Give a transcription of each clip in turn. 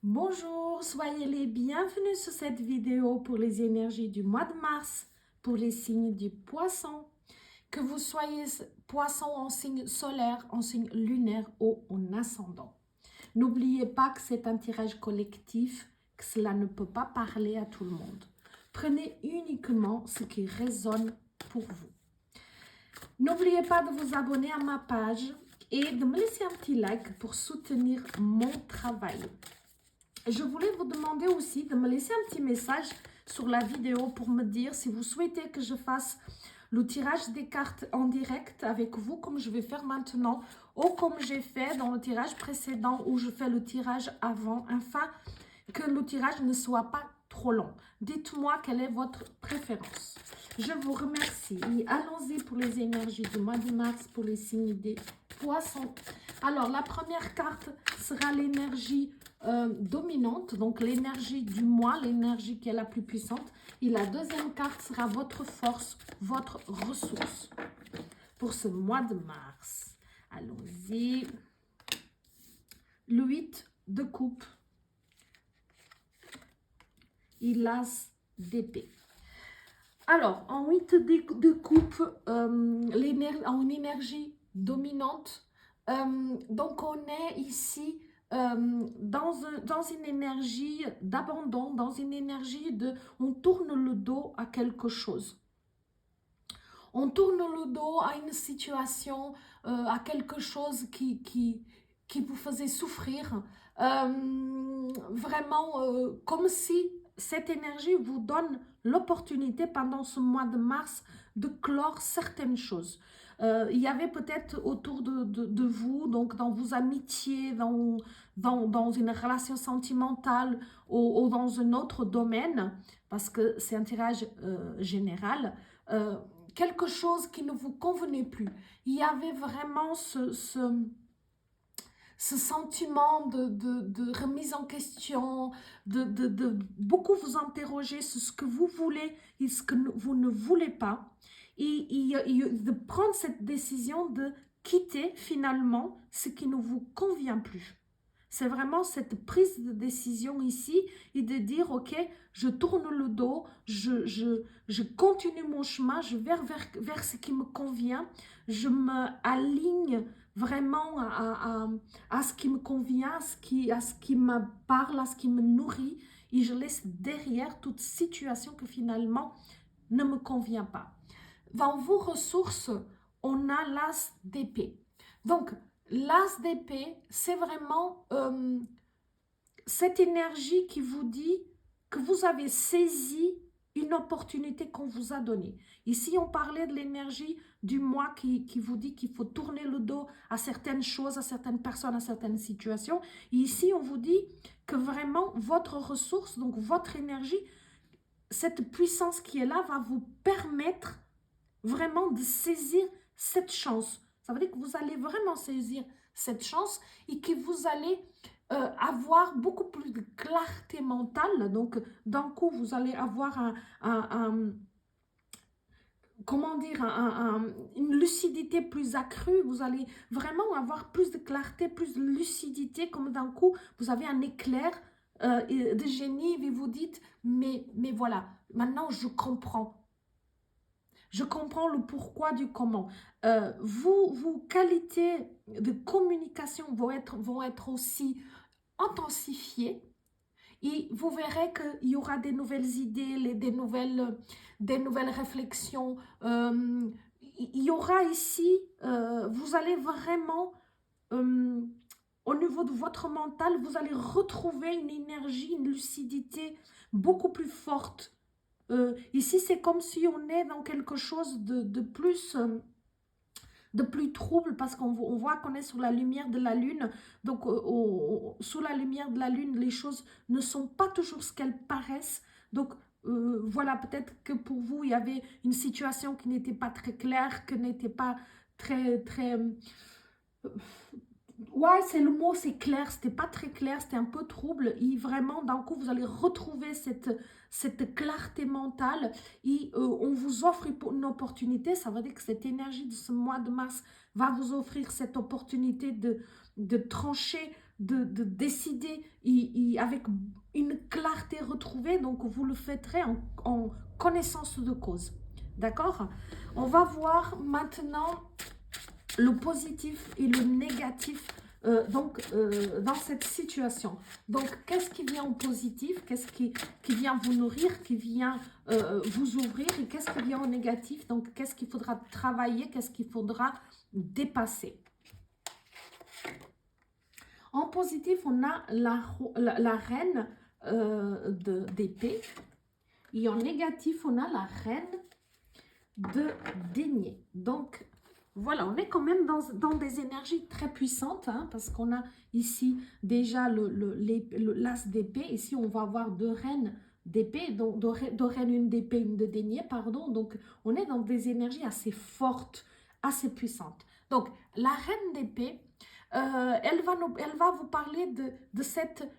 Bonjour, soyez les bienvenus sur cette vidéo pour les énergies du mois de mars, pour les signes du poisson. Que vous soyez poisson en signe solaire, en signe lunaire ou en ascendant. N'oubliez pas que c'est un tirage collectif, que cela ne peut pas parler à tout le monde. Prenez uniquement ce qui résonne pour vous. N'oubliez pas de vous abonner à ma page et de me laisser un petit like pour soutenir mon travail. Je voulais vous demander aussi de me laisser un petit message sur la vidéo pour me dire si vous souhaitez que je fasse le tirage des cartes en direct avec vous comme je vais faire maintenant ou comme j'ai fait dans le tirage précédent où je fais le tirage avant afin que le tirage ne soit pas trop long. Dites-moi quelle est votre préférence. Je vous remercie. Allons-y pour les énergies du mois de mars pour les signes des poissons. Alors, la première carte sera l'énergie dominante, donc l'énergie du mois, l'énergie qui est la plus puissante. Et la deuxième carte sera votre force, votre ressource pour ce mois de mars. Allons-y. Le 8 de coupe. Et l'as d'épée. Alors, en 8 de coupe, en énergie dominante, donc on est ici dans une énergie d'abandon, dans une énergie de... On tourne le dos à quelque chose. On tourne le dos à une situation, à quelque chose qui vous faisait souffrir. Vraiment, comme si cette énergie vous donne l'opportunité pendant ce mois de mars de clore certaines choses. Il y avait peut-être autour de vous, donc dans vos amitiés, dans une relation sentimentale ou dans un autre domaine, parce que c'est un tirage général, quelque chose qui ne vous convenait plus. Il y avait vraiment ce sentiment de remise en question, de beaucoup vous interroger sur ce que vous voulez et ce que vous ne voulez pas. Et de prendre cette décision de quitter finalement ce qui ne vous convient plus. C'est vraiment cette prise de décision ici et de dire, ok, je tourne le dos, je continue mon chemin, je vais vers ce qui me convient, je me aligne vraiment à ce qui me convient, à ce qui me parle, à ce qui me nourrit et je laisse derrière toute situation que finalement ne me convient pas. Dans vos ressources, on a l'as d'épée. Donc, l'as d'épée, c'est vraiment cette énergie qui vous dit que vous avez saisi une opportunité qu'on vous a donnée. Ici, on parlait de l'énergie du moi qui vous dit qu'il faut tourner le dos à certaines choses, à certaines personnes, à certaines situations. Et ici, on vous dit que vraiment, votre ressource, donc votre énergie, cette puissance qui est là, va vous permettre vraiment de saisir cette chance. Ça veut dire que vous allez vraiment saisir cette chance et que vous allez avoir beaucoup plus de clarté mentale. Donc, d'un coup, vous allez avoir comment dire, une lucidité plus accrue. Vous allez vraiment avoir plus de clarté, plus de lucidité, comme d'un coup, vous avez un éclair de génie et vous dites, mais voilà, maintenant je comprends. Je comprends le pourquoi du comment. Vos qualités de communication vont être aussi intensifiées et vous verrez qu'il y aura des nouvelles idées, des nouvelles réflexions. Il y aura ici, vous allez vraiment, au niveau de votre mental, vous allez retrouver une énergie, une lucidité beaucoup plus forte. Ici, c'est comme si on est dans quelque chose de plus trouble parce qu'on voit qu'on est sous la lumière de la lune. Donc, sous la lumière de la lune, les choses ne sont pas toujours ce qu'elles paraissent. Donc, voilà, peut-être que pour vous, il y avait une situation qui n'était pas très claire, qui n'était pas très... Ouais, c'est le mot, c'est clair, c'était pas très clair, c'était un peu trouble et vraiment d'un coup vous allez retrouver cette clarté mentale et on vous offre une opportunité. Ça veut dire que cette énergie de ce mois de mars va vous offrir cette opportunité de trancher de décider avec une clarté retrouvée, donc vous le faites en connaissance de cause. D'accord? On va voir maintenant le positif et le négatif dans cette situation. Donc, qu'est-ce qui vient en positif? Qu'est-ce qui vient vous nourrir? Qui vient vous ouvrir? Et qu'est-ce qui vient en négatif? Donc, qu'est-ce qu'il faudra travailler? Qu'est-ce qu'il faudra dépasser? En positif, on a la reine d'épée. Et en négatif, on a la reine de denier. Donc, voilà, on est quand même dans des énergies très puissantes, hein, parce qu'on a ici déjà l'as d'épée. Ici, on va avoir deux reines d'épée, donc deux reines, une d'épée, une de denier, pardon. Donc, on est dans des énergies assez fortes, assez puissantes. Donc, la reine d'épée, elle va vous parler de cette...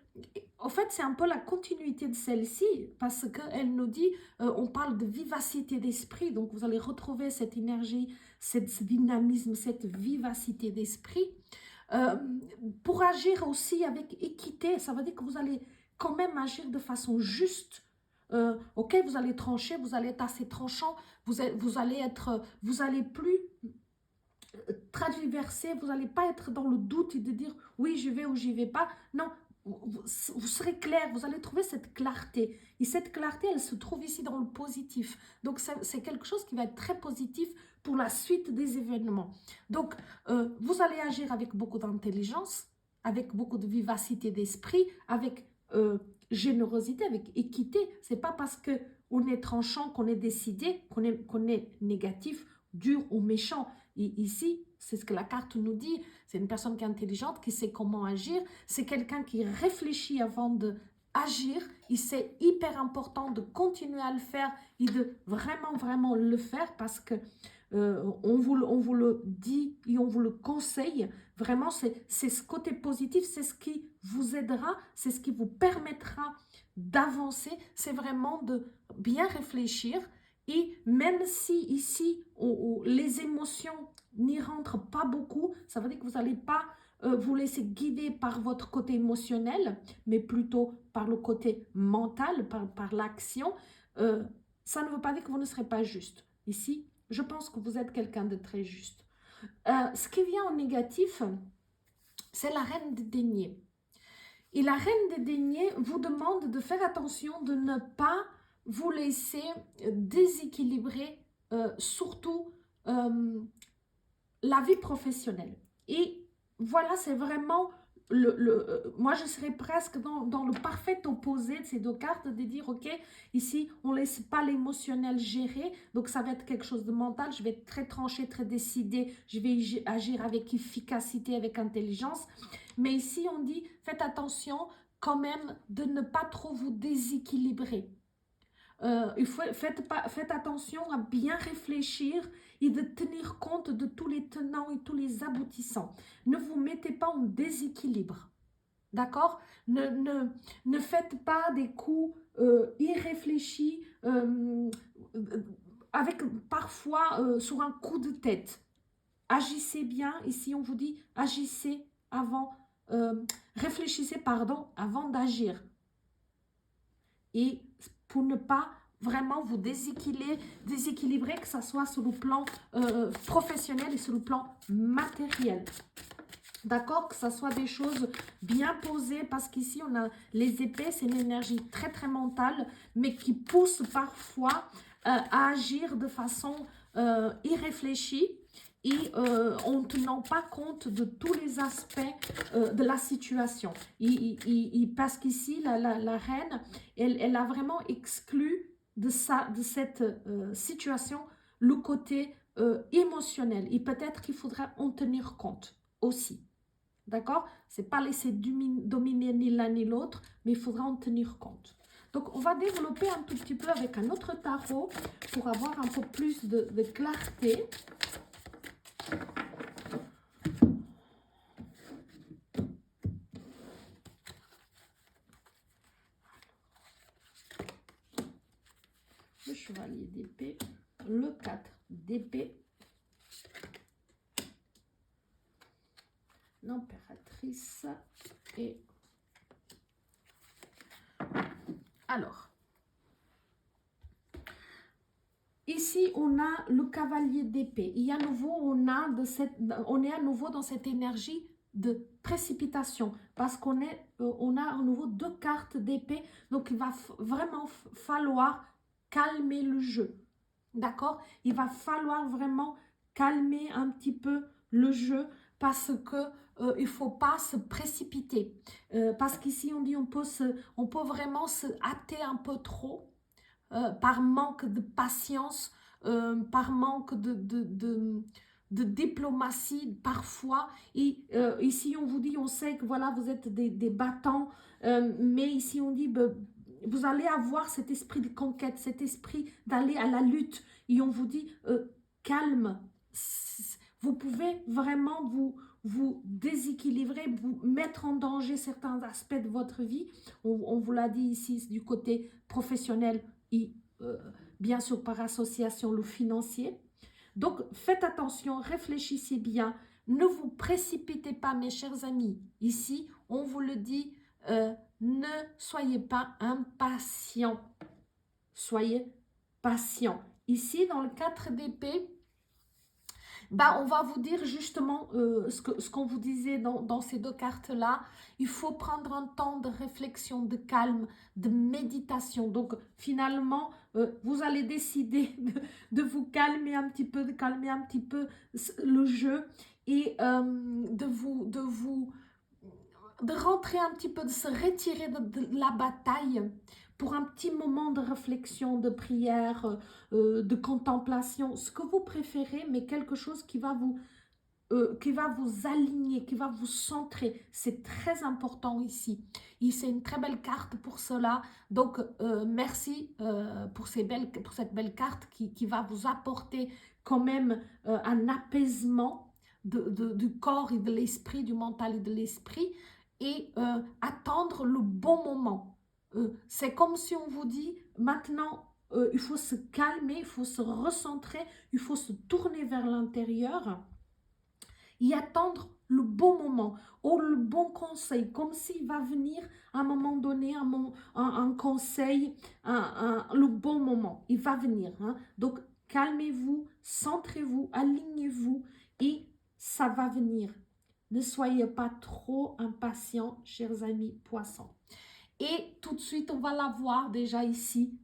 En fait, c'est un peu la continuité de celle-ci, parce qu'elle nous dit, on parle de vivacité d'esprit, donc vous allez retrouver cette énergie, ce dynamisme, cette vivacité d'esprit, pour agir aussi avec équité. Ça veut dire que vous allez quand même agir de façon juste. Ok, vous allez trancher, vous allez être assez tranchant, vous allez plus traverser, vous n'allez pas être dans le doute et de dire oui j'y vais ou j'y vais pas. Non, vous serez clair, vous allez trouver cette clarté. Et cette clarté, elle se trouve ici dans le positif. Donc c'est quelque chose qui va être très positif pour la suite des événements. Donc vous allez agir avec beaucoup d'intelligence, avec beaucoup de vivacité d'esprit, avec générosité, avec équité. C'est pas parce que on est tranchant qu'on est décidé, qu'on est négatif, dur ou méchant. Et ici, c'est ce que la carte nous dit, c'est une personne qui est intelligente, qui sait comment agir, c'est quelqu'un qui réfléchit avant d'agir, et c'est hyper important de continuer à le faire et de vraiment le faire, parce que on vous le dit et on vous le conseille. Vraiment, c'est ce côté positif, c'est ce qui vous aidera, c'est ce qui vous permettra d'avancer, c'est vraiment de bien réfléchir. Et même si ici, les émotions n'y rentrent pas beaucoup, ça veut dire que vous n'allez pas vous laisser guider par votre côté émotionnel, mais plutôt par le côté mental, par l'action. Ça ne veut pas dire que vous ne serez pas juste. Ici, je pense que vous êtes quelqu'un de très juste. Ce qui vient en négatif, c'est la reine des deniers. Et la reine des deniers vous demande de faire attention de ne pas vous laisser déséquilibrer, surtout la vie professionnelle. Et voilà, c'est vraiment, moi je serais presque dans le parfait opposé de ces deux cartes, de dire, ok, ici on ne laisse pas l'émotionnel gérer, donc ça va être quelque chose de mental, je vais être très tranché, très décidé, je vais agir avec efficacité, avec intelligence. Mais ici on dit, faites attention quand même de ne pas trop vous déséquilibrer. Faites attention à bien réfléchir et de tenir compte de tous les tenants et tous les aboutissants. Ne vous mettez pas en déséquilibre. D'accord? Ne faites pas des coups irréfléchis, avec parfois sur un coup de tête. Agissez bien. Ici, on vous dit agissez avant, réfléchissez, pardon, avant d'agir. Et pour ne pas vraiment vous déséquilibrer, que ce soit sur le plan professionnel et sur le plan matériel. D'accord? Que ce soit des choses bien posées, parce qu'ici, on a les épées, c'est une énergie très, très mentale, mais qui pousse parfois à agir de façon irréfléchie et en ne tenant pas compte de tous les aspects de la situation. Parce qu'ici, la reine, elle a vraiment exclu de cette situation le côté émotionnel. Et peut-être qu'il faudra en tenir compte aussi. D'accord? C'est pas laisser dominer ni l'un ni l'autre, mais il faudra en tenir compte. Donc, on va développer un tout petit peu avec un autre tarot pour avoir un peu plus de clarté. Le chevalier d'épée, le 4 d'épée, l'impératrice Et alors, ici, on a le cavalier d'épée. Et à nouveau, on est à nouveau dans cette énergie de précipitation parce on a à nouveau 2 cartes d'épée. Donc, il va vraiment falloir calmer le jeu. D'accord? Il va falloir vraiment calmer un petit peu le jeu parce que il ne faut pas se précipiter. Parce qu'ici, on dit on peut vraiment se hâter un peu trop par manque de patience, par manque de diplomatie parfois. Et ici, on vous dit, on sait que voilà, vous êtes des battants, mais ici, on dit, vous allez avoir cet esprit de conquête, cet esprit d'aller à la lutte. Et on vous dit, calme. Vous pouvez vraiment vous déséquilibrer, vous mettre en danger certains aspects de votre vie. On vous l'a dit ici du côté professionnel et bien sûr par association le financier. Donc faites attention, réfléchissez bien, ne vous précipitez pas mes chers amis. Ici, on vous le dit, ne soyez pas impatients. Soyez patients. Ici, dans le 4 d'épée, on va vous dire justement ce qu'on vous disait dans ces 2 cartes-là. Il faut prendre un temps de réflexion, de calme, de méditation. Donc, finalement, vous allez décider de vous calmer un petit peu, de calmer un petit peu le jeu et de rentrer un petit peu, de se retirer de la bataille pour un petit moment de réflexion, de prière, de contemplation, ce que vous préférez, mais quelque chose qui va vous aligner, qui va vous centrer. C'est très important ici. Et c'est une très belle carte pour cela. Donc, merci pour cette belle carte qui va vous apporter quand même un apaisement du corps et de l'esprit, du mental et de l'esprit, et attendre le bon moment. C'est comme si on vous dit, maintenant, il faut se calmer, il faut se recentrer, il faut se tourner vers l'intérieur et attendre le bon moment ou le bon conseil, comme s'il va venir à un moment donné un conseil, le bon moment, il va venir. Hein. Donc, calmez-vous, centrez-vous, alignez-vous et ça va venir. Ne soyez pas trop impatients, chers amis poissons. Et tout de suite, on va la voir déjà ici,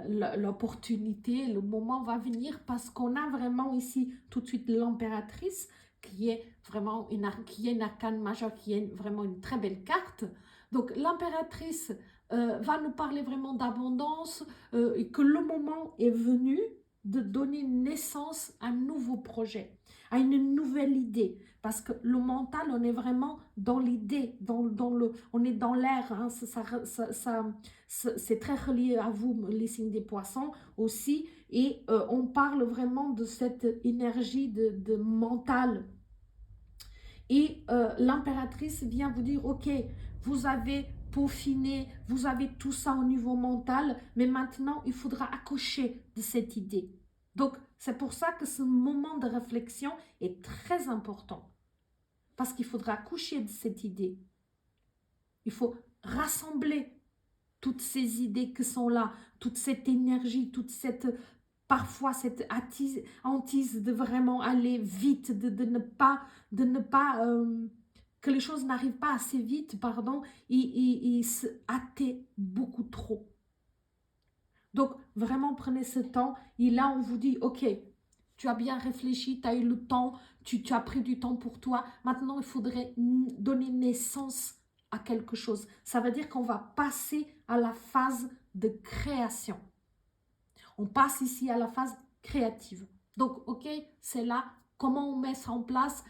l'opportunité, le moment va venir parce qu'on a vraiment ici tout de suite l'impératrice qui est vraiment une arcane majeure, qui est vraiment une très belle carte. Donc l'impératrice va nous parler vraiment d'abondance et que le moment est venu de donner naissance à un nouveau projet, à une nouvelle idée. Parce que le mental, on est vraiment dans l'idée, on est dans l'air. Hein, c'est très relié à vous, les signes des poissons aussi. Et on parle vraiment de cette énergie de mental. Et l'impératrice vient vous dire, ok, vous avez peaufiné, vous avez tout ça au niveau mental, mais maintenant, il faudra accoucher de cette idée. Donc, c'est pour ça que ce moment de réflexion est très important. Parce qu'il faudra accoucher de cette idée. Il faut rassembler toutes ces idées qui sont là, toute cette énergie, parfois cette hantise de vraiment aller vite, de ne pas que les choses n'arrivent pas assez vite, pardon, et se hâter beaucoup trop. Donc, vraiment, prenez ce temps. Et là, on vous dit, ok, tu as bien réfléchi, tu as eu le temps, tu as pris du temps pour toi. Maintenant, il faudrait donner naissance à quelque chose. Ça veut dire qu'on va passer à la phase de création. On passe ici à la phase créative. Donc, ok, c'est là, comment on met ça en place,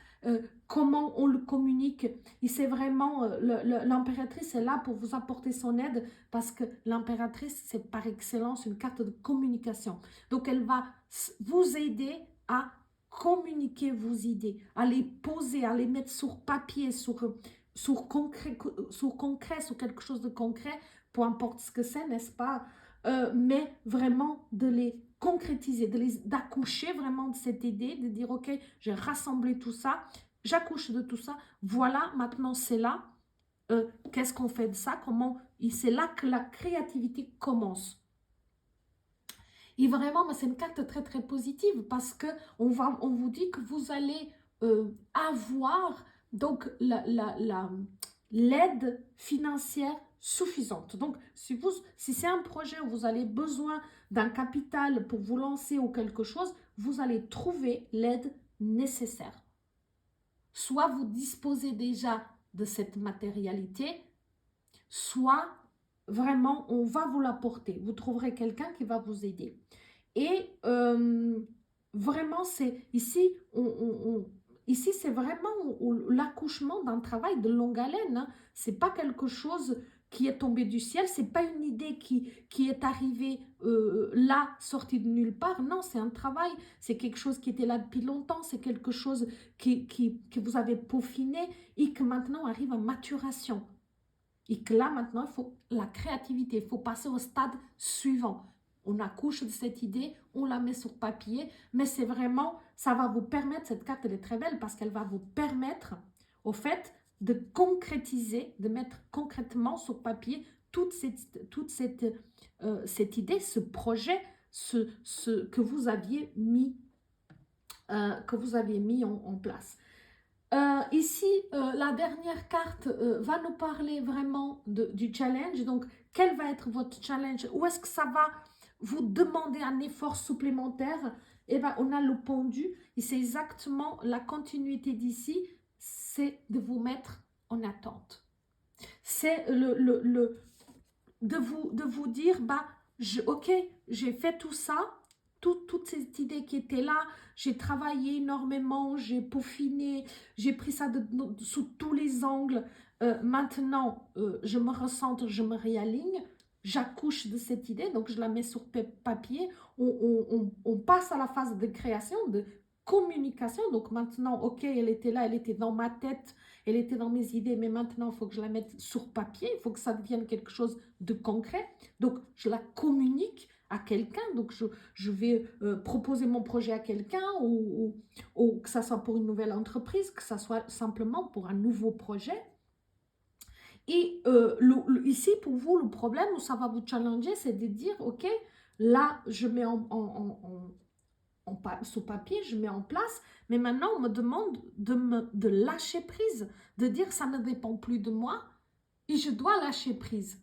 comment on le communique. Et c'est vraiment, l'impératrice est là pour vous apporter son aide parce que l'impératrice, c'est par excellence une carte de communication. Donc, elle va vous aider à communiquer vos idées, à les poser, à les mettre sur papier, sur concret, sur quelque chose de concret, peu importe ce que c'est, n'est-ce pas? Mais vraiment de les concrétiser, d'accoucher vraiment de cette idée, de dire ok, j'ai rassemblé tout ça, j'accouche de tout ça, voilà, maintenant c'est là, qu'est-ce qu'on fait de ça, comment, c'est là que la créativité commence. Et vraiment, c'est une carte très très positive parce que on vous dit que vous allez avoir donc l'aide financière suffisante. Donc, si c'est un projet où vous avez besoin d'un capital pour vous lancer ou quelque chose, vous allez trouver l'aide nécessaire. Soit vous disposez déjà de cette matérialité, soit vraiment on va vous l'apporter. Vous trouverez quelqu'un qui va vous aider. Et vraiment, c'est ici, ici c'est vraiment l'accouchement d'un travail de longue haleine. Hein. C'est pas quelque chose qui est tombé du ciel, c'est pas une idée qui est arrivée là, sortie de nulle part. Non, c'est un travail, c'est quelque chose qui était là depuis longtemps, c'est quelque chose que vous avez peaufiné et que maintenant arrive à maturation. Et que là, maintenant, il faut la créativité, il faut passer au stade suivant. On accouche de cette idée, on la met sur papier, mais c'est vraiment, ça va vous permettre, cette carte elle est très belle parce qu'elle va vous permettre, au fait, de concrétiser, de mettre concrètement sur papier toute cette idée, ce projet, que vous aviez mis, en place. Ici, la dernière carte va nous parler vraiment du challenge. Donc, quel va être votre challenge? Où est-ce que ça va vous demander un effort supplémentaire? Eh bien, on a le pendu et c'est exactement la continuité d'ici, c'est de vous mettre en attente. C'est de vous dire, bah, ok, j'ai fait tout ça, toute cette idée qui était là, j'ai travaillé énormément, j'ai peaufiné, j'ai pris ça sous tous les angles. Maintenant, je me ressente, je me réaligne, j'accouche de cette idée, donc je la mets sur papier. On passe à la phase de création, de communication. Donc maintenant, ok, elle était là, elle était dans ma tête, elle était dans mes idées, mais maintenant, il faut que je la mette sur papier, il faut que ça devienne quelque chose de concret. Donc, je la communique à quelqu'un, donc je vais proposer mon projet à quelqu'un ou que ça soit pour une nouvelle entreprise, que ça soit simplement pour un nouveau projet. Et ici, pour vous, le problème où ça va vous challenger, c'est de dire, ok, là, je mets sur papier, je mets en place, mais maintenant, on me demande de lâcher prise, de dire, ça ne dépend plus de moi et je dois lâcher prise.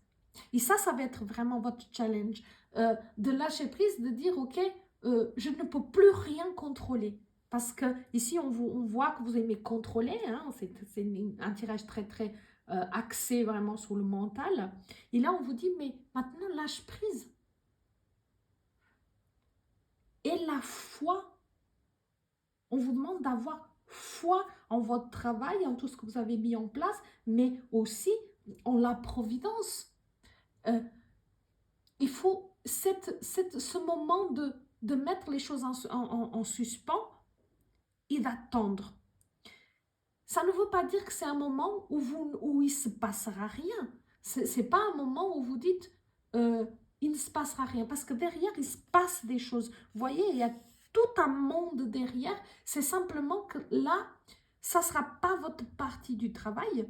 Et ça va être vraiment votre challenge. De lâcher prise, de dire, ok, je ne peux plus rien contrôler. Parce que ici, on voit que vous aimez contrôler. Hein, c'est un tirage très, très axé vraiment sur le mental. Et là, on vous dit, mais maintenant, lâche prise. Et la foi, on vous demande d'avoir foi en votre travail, en tout ce que vous avez mis en place, mais aussi en la providence. Il faut ce moment de mettre les choses en suspens et d'attendre. Ça ne veut pas dire que c'est un moment où il ne se passera rien. Ce n'est pas un moment où vous dites il ne se passera rien. Parce que derrière, il se passe des choses. Vous voyez, il y a tout un monde derrière. C'est simplement que là, ça ne sera pas votre partie du travail.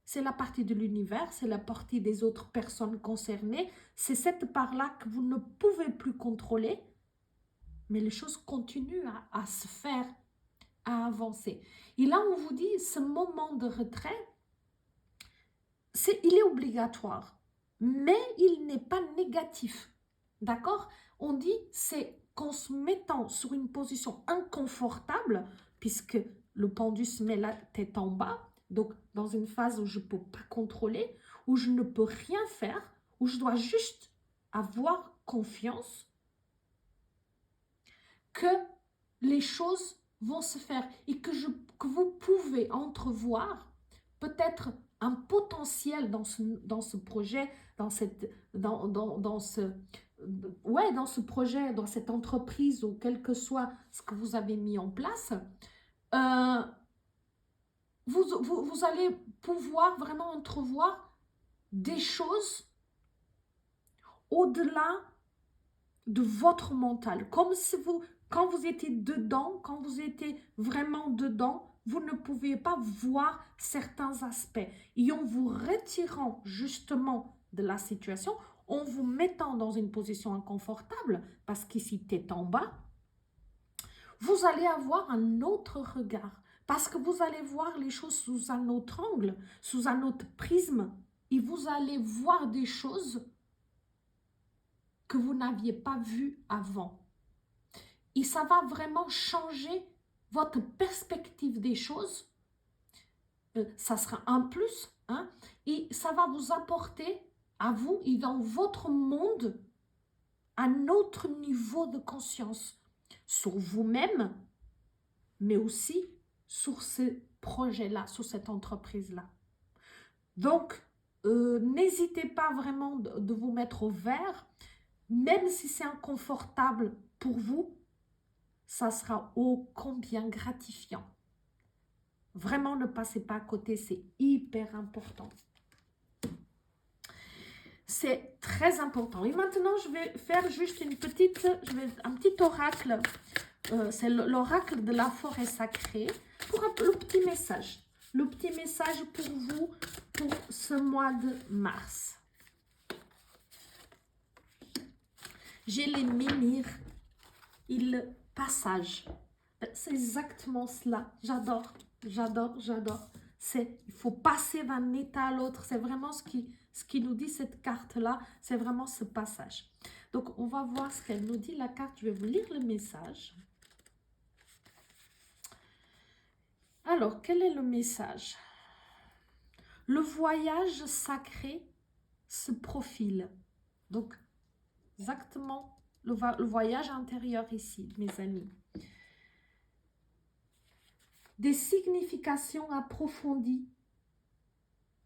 C'est la partie de l'univers, c'est la partie des autres personnes concernées. C'est cette part-là que vous ne pouvez plus contrôler, mais les choses continuent à se faire, à avancer. Et là, on vous dit, ce moment de retrait, il est obligatoire, mais il n'est pas négatif. D'accord? On dit, c'est qu'en se mettant sur une position inconfortable, puisque le pendu se met la tête en bas, donc dans une phase où je ne peux pas contrôler, où je ne peux rien faire, où je dois juste avoir confiance que les choses vont se faire et que vous pouvez entrevoir peut-être un potentiel dans ce projet, dans ce projet, dans cette entreprise ou quel que soit ce que vous avez mis en place. Vous allez pouvoir vraiment entrevoir des choses au-delà de votre mental. Comme si quand vous étiez dedans, quand vous étiez vraiment dedans, vous ne pouviez pas voir certains aspects. Et en vous retirant justement de la situation, en vous mettant dans une position inconfortable, parce qu'ici, tête en bas, vous allez avoir un autre regard. Parce que vous allez voir les choses sous un autre angle, sous un autre prisme. Et vous allez voir des choses que vous n'aviez pas vues avant. Et ça va vraiment changer votre perspective des choses. Ça sera un plus. Hein, et ça va vous apporter à vous et dans votre monde un autre niveau de conscience sur vous-même, mais aussi sur ce projet-là, sur cette entreprise-là. Donc, n'hésitez pas vraiment de vous mettre au vert, même si c'est inconfortable pour vous, ça sera ô combien gratifiant. Vraiment, ne passez pas à côté, c'est hyper important. C'est très important. Et maintenant, je vais faire juste un petit oracle. C'est l'oracle de la forêt sacrée pour le petit message. Le petit message pour vous pour ce mois de mars. J'ai les menhirs et le passage. C'est exactement cela. J'adore, j'adore, j'adore. Il faut passer d'un état à l'autre. C'est vraiment ce qui nous dit cette carte-là. C'est vraiment ce passage. Donc, on va voir ce qu'elle nous dit. La carte, je vais vous lire le message. Alors, quel est le message? Le voyage sacré se profile. Donc, exactement le voyage intérieur ici, mes amis. Des significations approfondies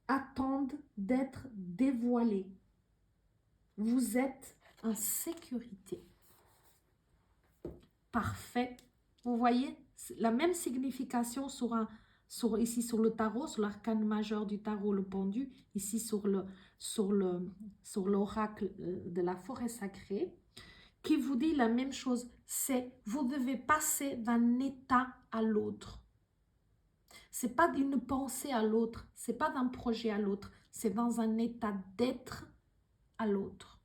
attendent d'être dévoilées. Vous êtes en sécurité. Parfait. Vous voyez, la même signification ici sur le tarot, sur l'arcane majeur du tarot, le pendu, ici sur l'oracle de la forêt sacrée, qui vous dit la même chose, c'est vous devez passer d'un état à l'autre. C'est pas d'une pensée à l'autre, c'est pas d'un projet à l'autre, c'est dans un état d'être à l'autre.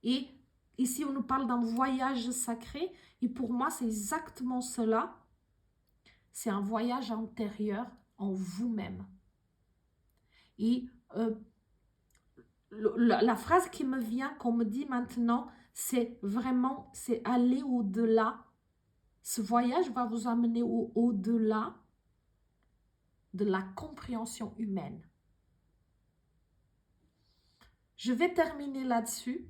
Et ici, on nous parle d'un voyage sacré, et pour moi, c'est exactement cela. C'est un voyage intérieur en vous-même. Et la phrase qui me vient, qu'on me dit maintenant, c'est vraiment, c'est aller au-delà. Ce voyage va vous amener au-delà de la compréhension humaine. Je vais terminer là-dessus.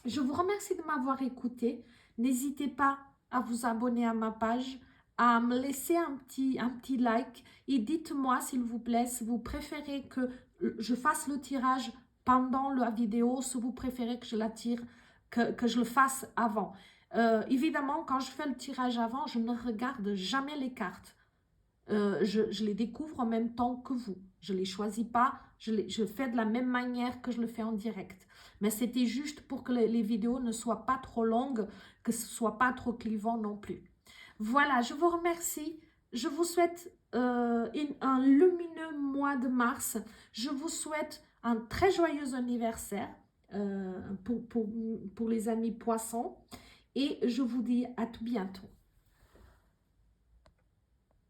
Je vous remercie de m'avoir écouté. N'hésitez pas à vous abonner à ma page, à me laisser un petit like et dites-moi s'il vous plaît si vous préférez que je fasse le tirage pendant la vidéo, si vous préférez que je la tire, que je le fasse avant. Évidemment, quand je fais le tirage avant, je ne regarde jamais les cartes. Je les découvre en même temps que vous. Je ne les choisis pas, je fais de la même manière que je le fais en direct. Mais c'était juste pour que les vidéos ne soient pas trop longues, que ce ne soit pas trop clivant non plus. Voilà, je vous remercie. Je vous souhaite un lumineux mois de mars. Je vous souhaite un très joyeux anniversaire pour les amis poissons. Et je vous dis à tout bientôt.